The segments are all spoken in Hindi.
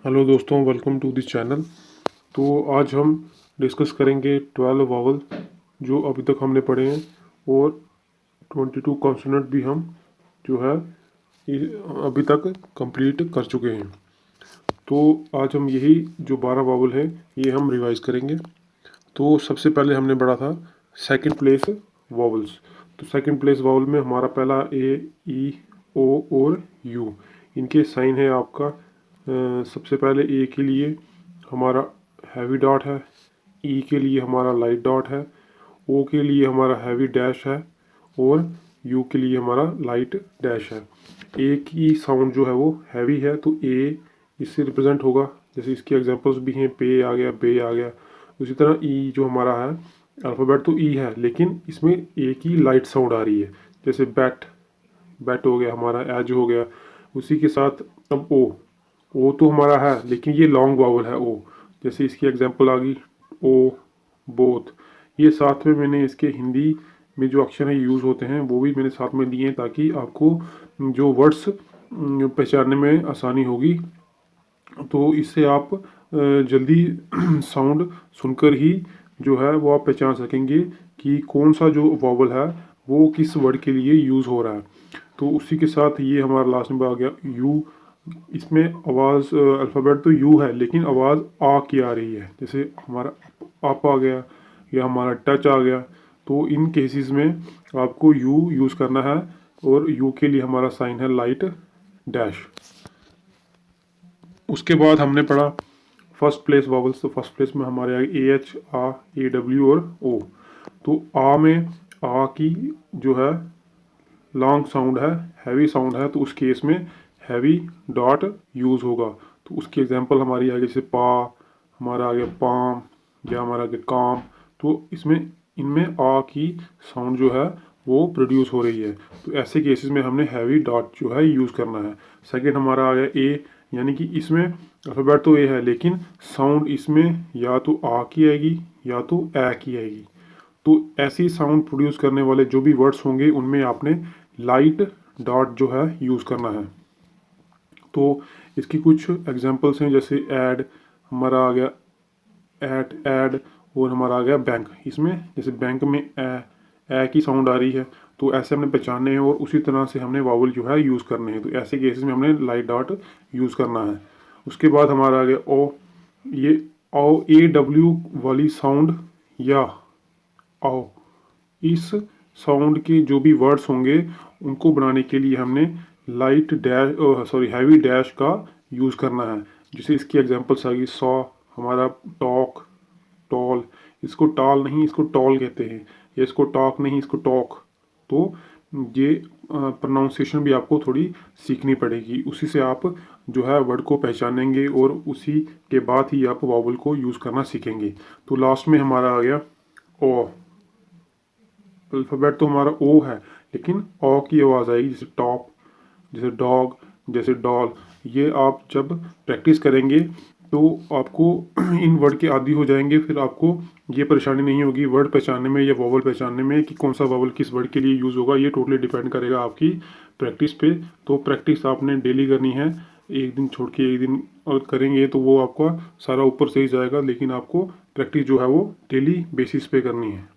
हेलो दोस्तों, वेलकम टू दिस चैनल। तो आज हम डिस्कस करेंगे 12 वावल जो अभी तक हमने पढ़े हैं, और 22 कॉन्सोनेंट भी हम जो है अभी तक कंप्लीट कर चुके हैं। तो आज हम यही जो 12 वावल है ये हम रिवाइज करेंगे। तो सबसे पहले हमने पढ़ा था सेकंड प्लेस वावल्स। तो सेकंड प्लेस वावल में हमारा पहला ए, ई, ओ और यू। इनके साइन है आपका सबसे पहले ए के लिए हमारा हैवी डॉट है, ई के लिए हमारा लाइट डॉट है, ओ के लिए हमारा हैवी डैश है, और यू के लिए हमारा लाइट डैश है। ए की साउंड जो है वो हैवी है, तो ए इससे रिप्रेजेंट होगा। जैसे इसके एग्जांपल्स भी हैं, पे आ गया, बे आ गया। उसी तरह ई जो हमारा है, अल्फ़ाबेट तो ई है लेकिन इसमें ए की लाइट साउंड आ रही है। जैसे बैट, बैट हो गया हमारा, एज हो गया। उसी के साथ अब ओ तो हमारा है लेकिन ये लॉन्ग वावल है ओ। जैसे इसकी एग्जांपल आ गई ओ, बोथ। ये साथ में मैंने इसके हिंदी में जो अक्षर हैं यूज़ होते हैं वो भी मैंने साथ में दिए हैं, ताकि आपको जो वर्ड्स पहचानने में आसानी होगी। तो इससे आप जल्दी साउंड सुनकर ही जो है वो आप पहचान सकेंगे कि कौन सा जो वॉवल है वो किस वर्ड के लिए यूज़ हो रहा है। तो उसी के साथ ये हमारा लास्ट में आ गया यू। इसमें आवाज़ अल्फ़ाबेट तो यू है लेकिन आवाज़ आ की आ रही है। जैसे हमारा अप आ गया या हमारा टच आ गया, तो इन केसेस में आपको यू यूज़ करना है। और यू के लिए हमारा साइन है लाइट डैश। उसके बाद हमने पढ़ा फर्स्ट प्लेस वॉवल्स। तो फर्स्ट प्लेस में हमारे आए A H, uh, A W और ओ। तो आ में आ की जो है लॉन्ग साउंड है, हैवी साउंड है, तो उस केस में हैवी डॉट यूज़ होगा। तो उसकी एग्जांपल हमारी आगे जैसे पा, हमारा आगे पाम, या हमारा आगे काम। तो इसमें इनमें आ की साउंड जो है वो प्रोड्यूस हो रही है। तो ऐसे केसेस में हमने हैवी डॉट जो है यूज़ करना है। सेकंड हमारा आ गया ए, यानी कि इसमें अल्फ़ाबेट तो ए है लेकिन साउंड इसमें या तो आ की आएगी या तो ए की आएगी। तो ऐसी साउंड प्रोड्यूस करने वाले जो भी वर्ड्स होंगे उनमें आपने लाइट डॉट जो है यूज़ करना है। तो इसकी कुछ एग्जांपल्स हैं, जैसे ऐड हमारा आ गया, एट, ऐड, और हमारा आ गया बैंक। इसमें जैसे बैंक में ए की साउंड आ रही है, तो ऐसे हमने पहचानने हैं और उसी तरह से हमने वावल जो है यूज़ करने हैं। तो ऐसे केसेस में हमने लाइट डॉट यूज़ करना है। उसके बाद हमारा आ गया ओ। ये ओ, ए डब्ल्यू वाली साउंड या ओ, इस साउंड के जो भी वर्ड्स होंगे उनको बनाने के लिए हमने लाइट डैश हैवी डैश का यूज़ करना है। जैसे इसकी एग्जांपल्स आ गई सॉ, हमारा टॉक, टॉल। इसको टॉल नहीं, इसको टॉल कहते हैं, या इसको टॉक नहीं, इसको टॉक। तो ये प्रोनाउंसिएशन भी आपको थोड़ी सीखनी पड़ेगी, उसी से आप जो है वर्ड को पहचानेंगे और उसी के बाद ही आप वावल को यूज़ करना सीखेंगे। तो लास्ट में हमारा आ गया ओ। अल्फ़ाबेट तो हमारा ओ है लेकिन ओ की आवाज़ आएगी, जैसे टॉप, जैसे डॉग, जैसे डॉल। ये आप जब प्रैक्टिस करेंगे तो आपको इन वर्ड के आदी हो जाएंगे, फिर आपको ये परेशानी नहीं होगी वर्ड पहचानने में या वॉवल पहचानने में कि कौन सा वॉवल किस वर्ड के लिए यूज़ होगा। ये टोटली डिपेंड करेगा आपकी प्रैक्टिस पे। तो प्रैक्टिस आपने डेली करनी है, एक दिन छोड़ के एक दिन और करेंगे तो वो आपका सारा ऊपर से ही जाएगा, लेकिन आपको प्रैक्टिस जो है वो डेली बेसिस पे करनी है।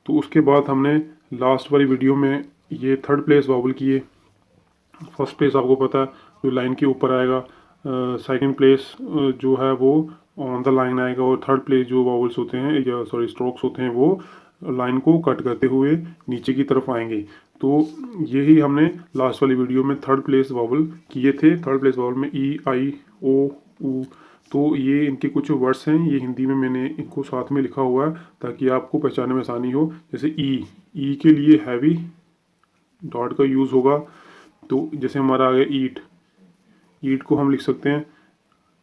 तो उसके बाद हमने लास्ट वाली वीडियो में ये थर्ड प्लेस वावल किए। फर्स्ट प्लेस आपको पता है जो लाइन के ऊपर आएगा, सेकंड प्लेस जो है वो ऑन द लाइन आएगा, और थर्ड प्लेस जो वावल्स होते हैं या सॉरी स्ट्रोक्स होते हैं वो लाइन को कट करते हुए नीचे की तरफ आएंगे। तो यही हमने लास्ट वाली वीडियो में थर्ड प्लेस वावल किए थे। थर्ड प्लेस वावल में ई, आई, ओ, ऊ। तो ये इनके कुछ वर्ड्स हैं, ये हिंदी में मैंने इनको साथ में लिखा हुआ है ताकि आपको पहचानने में आसानी हो। जैसे ई के लिए हैवी डॉट का यूज़ होगा। तो जैसे हमारा आ गया ईट, ईट को हम लिख सकते हैं,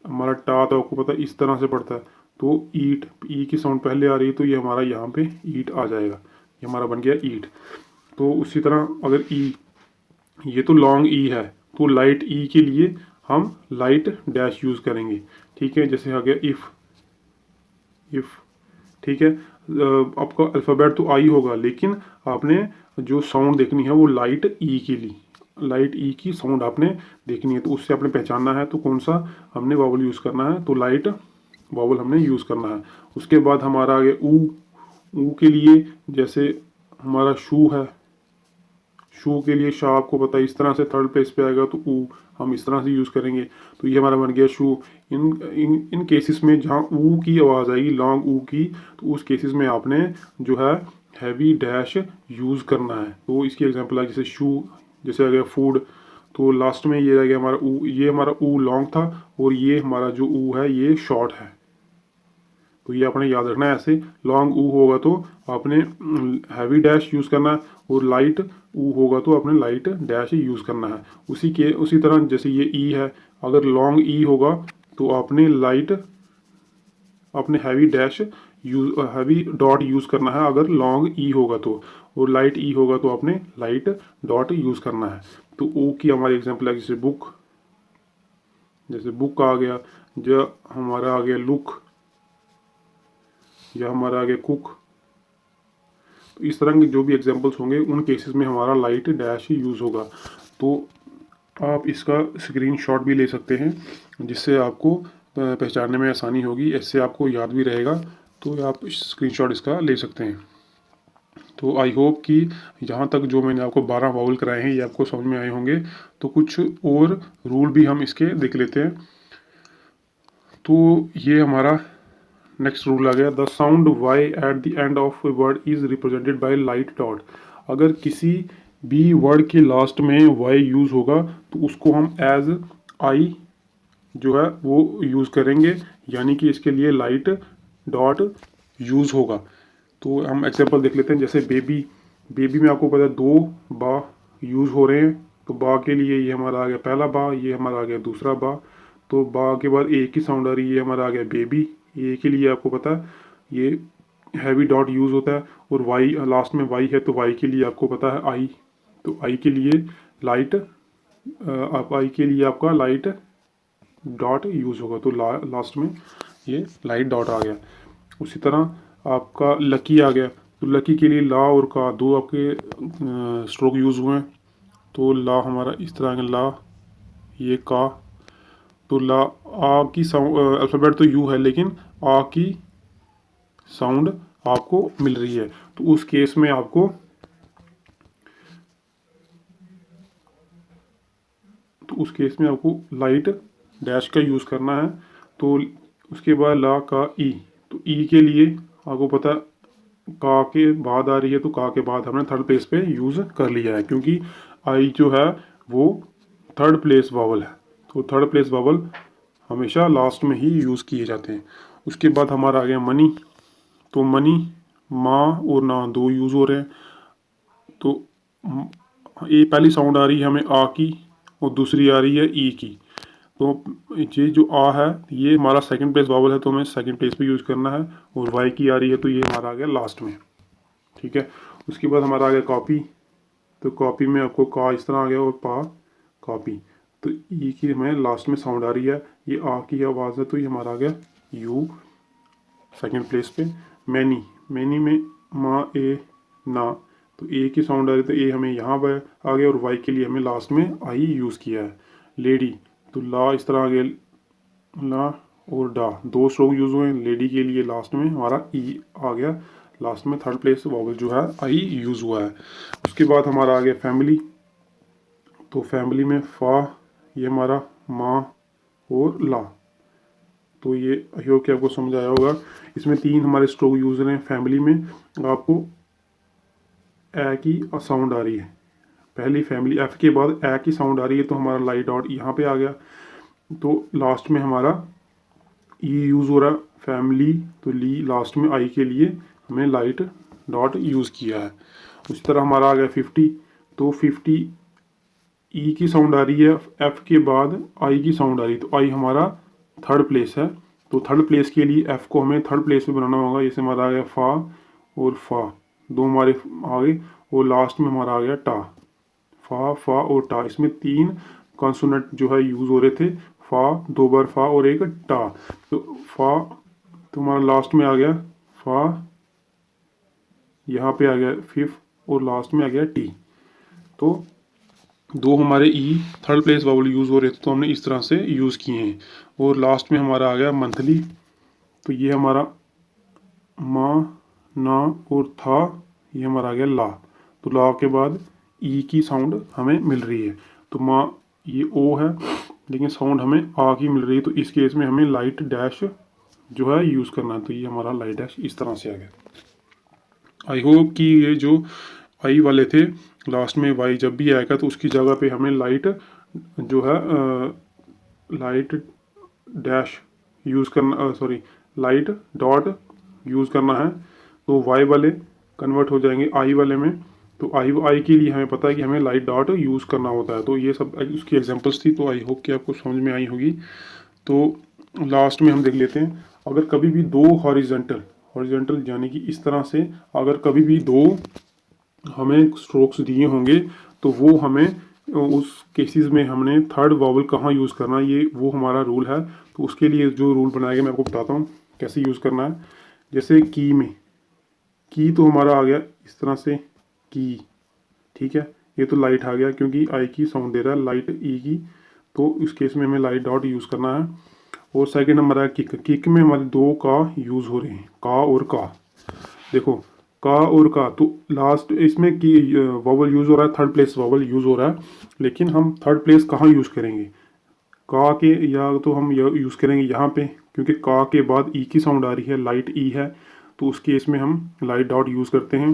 हमारा टा तो आपको पता है इस तरह से पड़ता है। तो ईट, ई की साउंड पहले आ रही है तो ये हमारा यहाँ पे ईट आ जाएगा, ये हमारा बन गया ईट। तो उसी तरह अगर ई, ये तो लॉन्ग ई है, तो लाइट ई के लिए हम लाइट डैश यूज़ करेंगे। ठीक है, जैसे आ गया इफ़। ठीक है, आपका अल्फ़ाबेट तो आई होगा लेकिन आपने जो साउंड देखनी है वो लाइट ई के लिए, लाइट ई की साउंड आपने देखनी है, तो उससे आपने पहचानना है तो कौन सा हमने वावल यूज़ करना है, तो लाइट वावल हमने यूज़ करना है। उसके बाद हमारा आ गया ऊ। ऊ के लिए जैसे हमारा शू है, शू के लिए शाह आपको पता है इस तरह से थर्ड प्लेस पे आएगा, तो ऊ हम इस तरह से यूज़ करेंगे, तो ये हमारा बन गया शू। इन इन इन केसेस में जहाँ ऊ की आवाज़ आएगी, लॉन्ग ऊ की, तो उस केसेस में आपने जो है हैवी डैश यूज़ करना है। तो इसकी एग्जांपल है जैसे शू, जैसे आ गया फूड, तो लास्ट में ये रह गया हमारा ऊ। ये हमारा ऊ लॉन्ग था और ये हमारा जो ऊ है ये शॉर्ट है, तो ये आपने याद रखना है। ऐसे लॉन्ग ऊ होगा तो आपने हैवी डैश यूज़ करना है, और लाइट ऊ होगा तो आपने लाइट डैश यूज़ करना है। उसी तरह जैसे ये ई है, अगर लॉन्ग ई होगा तो आपने लाइट अपने heavy dash use heavy dot use करना है अगर लॉन्ग ई होगा तो, और लाइट ई होगा तो आपने लाइट डॉट यूज़ करना है। तो ओ की हमारी एग्जांपल है जैसे बुक, जैसे बुक आ गया, जो हमारा आ गया लुक, या हमारा आ गया कुक। तो इस तरह के जो भी एग्जांपल्स होंगे उन केसेस में हमारा लाइट डैश ही यूज़ होगा। तो आप इसका स्क्रीनशॉट भी ले सकते हैं जिससे आपको पहचानने में आसानी होगी, इससे आपको याद भी रहेगा, तो आप स्क्रीनशॉट इसका ले सकते हैं। तो आई होप कि यहाँ तक जो मैंने आपको 12 वावल कराए हैं ये आपको समझ में आए होंगे। तो कुछ और रूल भी हम इसके देख लेते हैं। तो ये हमारा नेक्स्ट रूल आ गया, the sound Y at the end of a word is represented by light dot. अगर किसी भी वर्ड के लास्ट में वाई यूज़ होगा तो उसको हम एज आई जो है वो यूज़ करेंगे, यानी कि इसके लिए लाइट डॉट यूज़ होगा। तो हम एग्जांपल देख लेते हैं, जैसे बेबी, बेबी में आपको पता है 2 बा यूज़ हो रहे हैं, तो बा के लिए ये हमारा आ गया पहला बा, ये हमारा आ गया दूसरा बा। तो बा के बाद ए की साउंड आ रही है, ये हमारा आ गया बेबी। ए के लिए आपको पता है ये हैवी डॉट यूज़ होता है, और वाई लास्ट में वाई है तो वाई के लिए आपको पता है आई, तो आई के लिए लाइट आप आई के लिए आपका लाइट डॉट यूज़ होगा, तो लास्ट में ये लाइट डॉट आ गया। उसी तरह आपका लकी आ गया, तो लकी के लिए ला और का दो आपके स्ट्रोक यूज़ हुए हैं, तो ला हमारा इस तरह का ला, ये का, तो ला आ की साउंड अल्फ़ाबेट तो यू है लेकिन आ की साउंड आपको मिल रही है, तो उस केस में आपको लाइट डैश का यूज़ करना है। तो उसके बाद ला का ई, तो ई के लिए आपको पता का के बाद आ रही है, तो का के बाद हमने थर्ड प्लेस पे यूज़ कर लिया है, क्योंकि आई जो है वो थर्ड प्लेस वावल है, तो थर्ड प्लेस वावल हमेशा लास्ट में ही यूज़ किए जाते हैं। उसके बाद हमारा आ गया मनी, तो मनी माँ और ना दो यूज़ हो रहे हैं, तो ये पहली साउंड आ रही है हमें आ की और दूसरी आ रही है ई की, तो ये जो आ है ये हमारा सेकंड प्लेस वावल है, तो हमें सेकंड प्लेस पे यूज़ करना है, और वाई की आ रही है तो ये हमारा आ गया लास्ट में, ठीक है। उसके बाद हमारा आ गया कॉपी, तो कॉपी में आपको का इस तरह आ गया और पा कॉपी, तो ई की हमें लास्ट में साउंड आ रही है, ये आ की आवाज़ है तो ये हमारा आ गया यू सेकंड प्लेस पे। मैनी, मैनी में माँ ए ना, तो ए की साउंड आ रही है तो ए हमें यहाँ पर आ गया, और वाई के लिए हमें लास्ट में आई यूज़ किया है। लेडी, तो ला इस तरह आ गया, ला और डा दो स्ट्रोक यूज़ हुए हैं, लेडी के लिए लास्ट में हमारा ई आ गया, लास्ट में थर्ड प्लेस वॉवल जो है आई यूज़ हुआ है। उसके बाद हमारा आ गया फैमिली, तो फैमिली में फा, ये हमारा माँ और ला, तो ये आई होप कि आपको समझ आया होगा। इसमें 3 हमारे स्ट्रोक यूज़ हैं। फैमिली में आपको ए की साउंड आ रही है, पहली फैमिली एफ के बाद ए की साउंड आ रही है, तो हमारा लाइट डॉट यहाँ पे आ गया, तो लास्ट में हमारा ई यूज़ हो रहा है फैमिली, तो ली लास्ट में आई के लिए हमें लाइट डॉट यूज़ किया है। उसी तरह हमारा आ गया 50, तो 50 ई की साउंड आ रही है, एफ के बाद आई की साउंड आ रही है, तो आई हमारा थर्ड प्लेस है, तो थर्ड प्लेस के लिए एफ को हमें थर्ड प्लेस पे बनाना होगा, जैसे हमारा आ गया फा और फा दो हमारे आ गए, और लास्ट में हमारा आ गया टा, फा और टा, इसमें 3 कॉन्सोनेंट जो है यूज़ हो रहे थे, फा 2 बार फा और एक टा, तो फा तो हमारा लास्ट में आ गया फा, यहाँ पे आ गया फिफ और लास्ट में आ गया टी। तो दो हमारे ई थर्ड प्लेस वावल यूज़ हो रहे थे तो हमने इस तरह से यूज़ किए हैं। और लास्ट में हमारा आ गया मंथली, तो ये हमारा माँ, ना और था, ये हमारा आ गया ला। तो ला के बाद ई की साउंड हमें मिल रही है, तो माँ ये ओ है लेकिन साउंड हमें आ की मिल रही है, तो इस केस में हमें लाइट डैश जो है यूज़ करना है। तो ये हमारा लाइट डैश इस तरह से आ गया। आई होप कि ये जो आई वाले थे लास्ट में वाई जब भी आएगा तो उसकी जगह पे हमें लाइट जो है लाइट डैश यूज़ करना, सॉरी लाइट डॉट यूज़ करना है। तो वाई वाले कन्वर्ट हो जाएंगे आई वाले में। तो आई आई के लिए हमें पता है कि हमें लाइट डॉट यूज़ करना होता है। तो ये सब उसकी एग्जांपल्स थी, तो आई होप कि आपको समझ में आई होगी। तो लास्ट में हम देख लेते हैं, अगर कभी भी दो हॉरिजेंटल हॉरिजेंटल यानी कि इस तरह से अगर कभी भी दो हमें स्ट्रोक्स दिए होंगे तो वो हमें उस केसेस में हमने थर्ड वावल कहाँ यूज़ करना है, ये वो हमारा रूल है। तो उसके लिए जो रूल बनाया गया मैं आपको बताता हूँ कैसे यूज़ करना है। जैसे की में की तो हमारा आ गया इस तरह से की, ठीक है। ये तो लाइट आ गया क्योंकि आई की साउंड दे रहा है, लाइट ई की, तो इस केस में हमें लाइट डॉट यूज़ करना है। और सेकेंड नंबर है किक। किक में हमारे दो का यूज़ हो रहे हैं, का और का। देखो का और का, तो लास्ट इसमें की वॉवल यूज़ हो रहा है, थर्ड प्लेस वॉवल यूज़ हो रहा है, लेकिन हम थर्ड प्लेस कहाँ यूज़ करेंगे, का के, या तो हम यूज़ करेंगे यहाँ पे क्योंकि का के बाद ई की साउंड आ रही है, लाइट ई है, तो उस केस में हम लाइट डॉट यूज़ करते हैं।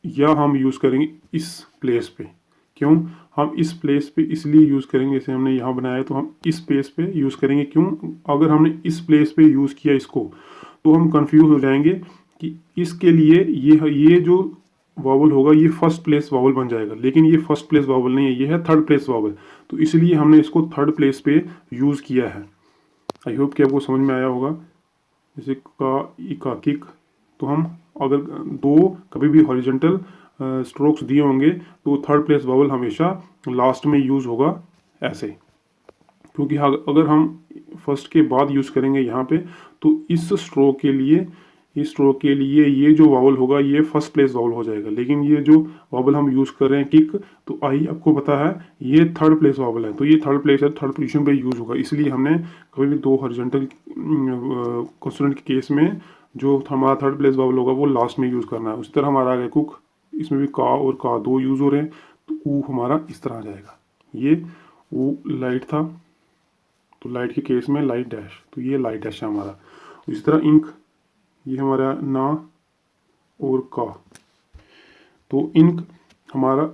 या हम यूज़ करेंगे इस प्लेस पे। क्यों हम इस प्लेस पे इसलिए यूज़ करेंगे, जैसे हमने यहाँ बनाया है तो हम इस प्लेस पे यूज़ करेंगे। क्यों, अगर हमने इस प्लेस पे यूज़ किया इसको तो हम कंफ्यूज हो जाएंगे कि इसके लिए ये जो वावल होगा ये फर्स्ट प्लेस वावल बन जाएगा, लेकिन ये फर्स्ट प्लेस वावल नहीं है, ये है थर्ड प्लेस वावल। तो इसलिए हमने इसको थर्ड प्लेस पे यूज़ किया है। आई होप कि आपको समझ में आया होगा। जैसे का ई का किक, तो हम अगर दो कभी भी हॉरिजेंटल स्ट्रोक्स दिए होंगे तो थर्ड प्लेस वावल हमेशा लास्ट में यूज़ होगा ऐसे। क्योंकि अगर हम फर्स्ट के बाद यूज़ करेंगे यहाँ पे तो इस स्ट्रोक के लिए ये जो वावल होगा ये फर्स्ट प्लेस वावल हो जाएगा, लेकिन ये जो वावल हम यूज़ कर रहे हैं किक, तो आई आपको पता है ये थर्ड प्लेस वावल है, तो ये थर्ड प्लेस है, थर्ड पोजीशन पे यूज़ होगा। इसलिए हमने कभी भी दो हॉरिजॉन्टल कॉन्सोनेंट के केस में जो हमारा थर्ड प्लेस वावल होगा वो लास्ट में यूज़ करना है। उसी तरह हमारा आ गया कुक, इसमें भी का और का दो यूज़ हो रहे हैं, तो ऊ हमारा इस तरह आ जाएगा। ये ऊ लाइट था तो लाइट के केस में लाइट डैश, तो ये लाइट डैश है हमारा। इसी तरह इंक, ये हमारा ना और का, तो इंक हमारा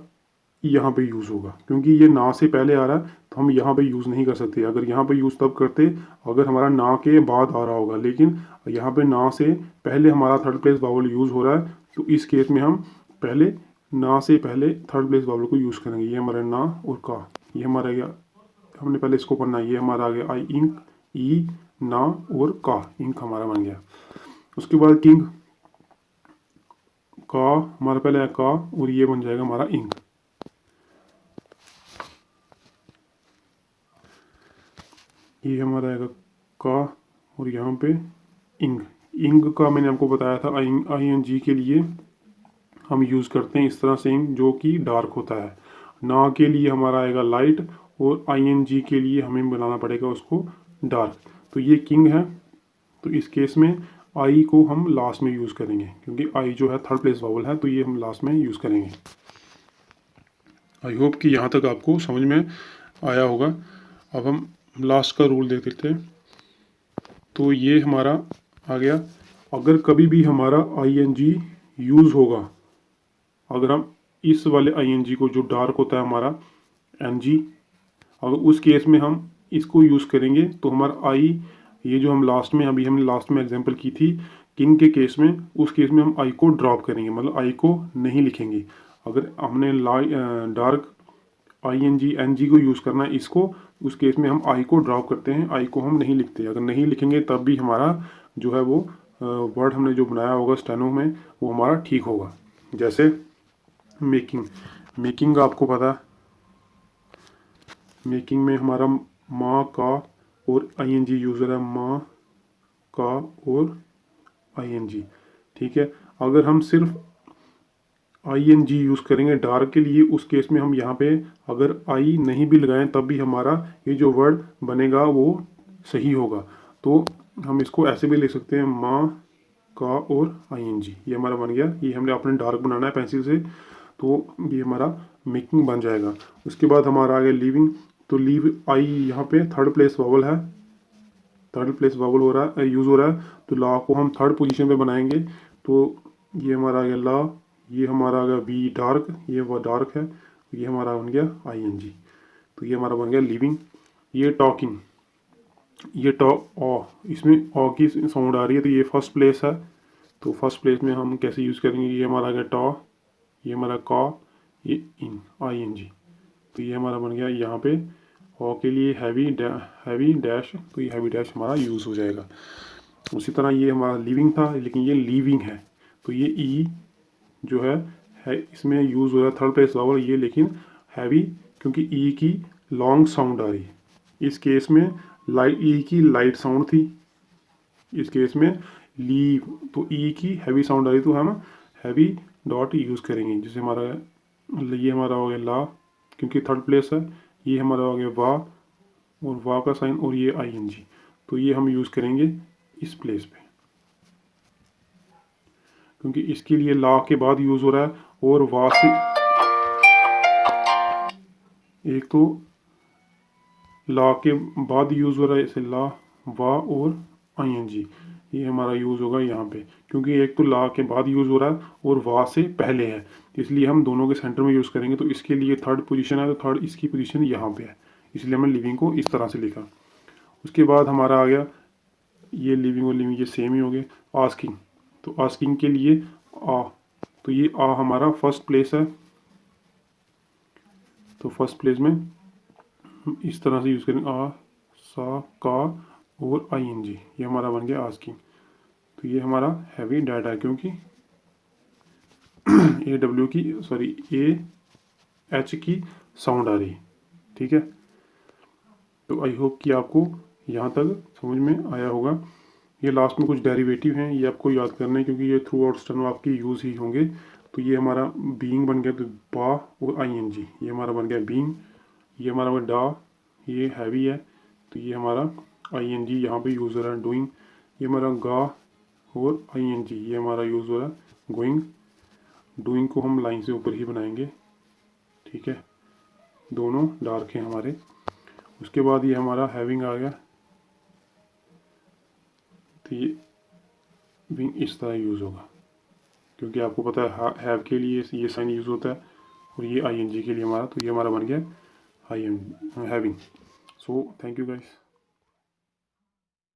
यहाँ पे यूज़ होगा क्योंकि ये ना से पहले आ रहा है, तो हम यहाँ पे यूज़ नहीं कर सकते। अगर यहाँ पे यूज़ तब करते अगर हमारा ना के बाद आ रहा होगा, लेकिन यहाँ पे ना से पहले हमारा थर्ड प्लेस वावल यूज़ हो रहा है, तो इस केस में हम पहले ना से पहले थर्ड प्लेस वावल को यूज़ करेंगे। ये हमारा ना और का, ये हमारा गया, हमने पहले इसको पढ़ना है, ये हमारा आ गया आई इंक, ई ना और का, इंक हमारा बन गया। उसके बाद किंग, का हमारा पहले है का और ये बन जाएगा हमारा इंक। ये हमारा आएगा का और यहाँ पे इंग। इंग का मैंने आपको बताया था आई एन जी के लिए हम यूज़ करते हैं इस तरह से इंग जो कि डार्क होता है। ना के लिए हमारा आएगा लाइट और आई एन जी के लिए हमें बनाना पड़ेगा उसको डार्क। तो ये किंग है, तो इस केस में आई को हम लास्ट में यूज़ करेंगे क्योंकि आई जो है थर्ड प्लेस वावल है, तो ये हम लास्ट में यूज़ करेंगे। आई होप कि यहाँ तक आपको समझ में आया होगा। अब हम लास्ट का रूल देख लेते हैं। तो ये हमारा आ गया, अगर कभी भी हमारा आई एन जी यूज़ होगा, अगर हम इस वाले आई एन जी को जो डार्क होता है हमारा एन जी, अगर उस केस में हम इसको यूज़ करेंगे तो हमारा आई, ये जो हम लास्ट में अभी हमने लास्ट में एग्जांपल की थी किंग के केस में, उस केस में हम आई को ड्रॉप करेंगे, मतलब आई को नहीं लिखेंगे। अगर हमने डार्क आई एन जी को यूज़ करना है इसको, उस केस में हम आई को ड्रॉप करते हैं, आई को हम नहीं लिखते। अगर नहीं लिखेंगे तब भी हमारा जो है वो वर्ड हमने जो बनाया होगा स्टेनो में वो हमारा ठीक होगा। जैसे मेकिंग, मेकिंग आपको पता, मेकिंग में हमारा माँ का और आई एन जी यूज़ हो रहा है, माँ का और आई एन जी, ठीक है। अगर हम सिर्फ ING यूज़ करेंगे डार्क के लिए, उस केस में हम यहाँ पे अगर आई नहीं भी लगाएं तब भी हमारा ये जो वर्ड बनेगा वो सही होगा। तो हम इसको ऐसे भी लिख सकते हैं, माँ का और ING, ये हमारा बन गया। ये हमने अपने डार्क बनाना है पेंसिल से, तो ये हमारा मेकिंग बन जाएगा। उसके बाद हमारा आ गया लिविंग। तो लीव आई यहाँ पे थर्ड प्लेस वावल है, थर्ड प्लेस वावल हो रहा है, यूज़ हो रहा है। तो ला को हम थर्ड पोजीशन पे बनाएंगे। तो ये हमारा आ गया ला, ये हमारा आ गया बी डार्क, ये वो डार्क है, ये हमारा बन गया ING। तो ये हमारा बन गया लिविंग। ये टॉकिंग, ये इसमें की साउंड आ रही है, तो ये फर्स्ट प्लेस है। तो फर्स्ट प्लेस में हम कैसे यूज़ करेंगे, ये हमारा आ गया टॉ, ये हमारा का, ये इन ING। तो ये हमारा बन गया यहाँ पे के लिए हैवी डैश, तो ये हैवी डैश हमारा यूज़ हो जाएगा। उसी तरह ये हमारा लिविंग था, लेकिन ये लीविंग है। तो ये ई जो है इसमें यूज़ हो रहा है थर्ड प्लेस वावल ये, लेकिन हैवी, क्योंकि ई की लॉन्ग साउंड आ रही है। इस केस में लाइट ई की लाइट साउंड थी, इस केस में लीव, तो ई की हैवी साउंड आ रही, तो हम हैवी डॉट यूज़ करेंगे। जैसे हमारा ये हमारा हो गया ला, क्योंकि थर्ड प्लेस है। ये हमारा हो गया वाह, और वाह का साइन, और ये ING। तो ये हम यूज़ करेंगे इस प्लेस पे, क्योंकि इसके लिए ला के बाद यूज़ हो रहा है, और वाह से एक तो ला के बाद यूज़ हो रहा है, इसे ला, वाह और ING, ये हमारा यूज़ होगा यहाँ पे, क्योंकि एक तो ला के बाद यूज़ हो रहा है और वाह से पहले है, इसलिए हम दोनों के सेंटर में यूज़ करेंगे। तो इसके लिए थर्ड पोजीशन है, तो थर्ड इसकी पोजीशन यहाँ पे है, इसलिए हमने लिविंग को इस तरह से लिखा। उसके बाद हमारा आ गया ये लिविंग और लिविंग ये सेम ही हो गए। आस्किंग, तो आस्किंग के लिए आ, तो ये आ हमारा फर्स्ट प्लेस है, तो फर्स्ट प्लेस में हम इस तरह से यूज़ करेंगे, आ सा का और ING, ये हमारा बन गया आस्किंग। तो ये हमारा हैवी डाटा है, क्योंकि AW की सॉरी AH की साउंड आ रही, ठीक है। तो आई होप कि आपको यहाँ तक समझ में आया होगा। ये लास्ट में कुछ डेरिवेटिव हैं, ये आपको याद करना है, क्योंकि ये थ्रू आउट स्टेनो आपकी यूज़ ही होंगे। तो ये हमारा बीइंग बन गया, तो बा और ING, ये हमारा बन गया बीइंग। ये हमारा डा, ये हैवी है, तो ये हमारा ING यहाँ पे यूज़ हो रहा है। डूइंग, ये हमारा गा और ING, ये हमारा यूज़ हो रहा है गोइंग। डूइंग को हम लाइन से ऊपर ही बनाएंगे, ठीक है, दोनों डार्क हैं हमारे। उसके बाद ये हमारा हैविंग आ गया, तो ये विंग इस तरह यूज़ होगा, क्योंकि आपको पता है हैव के लिए ये साइन यूज़ होता है, और ये ING के लिए हमारा, तो ये हमारा बन गया having. So thank you guys.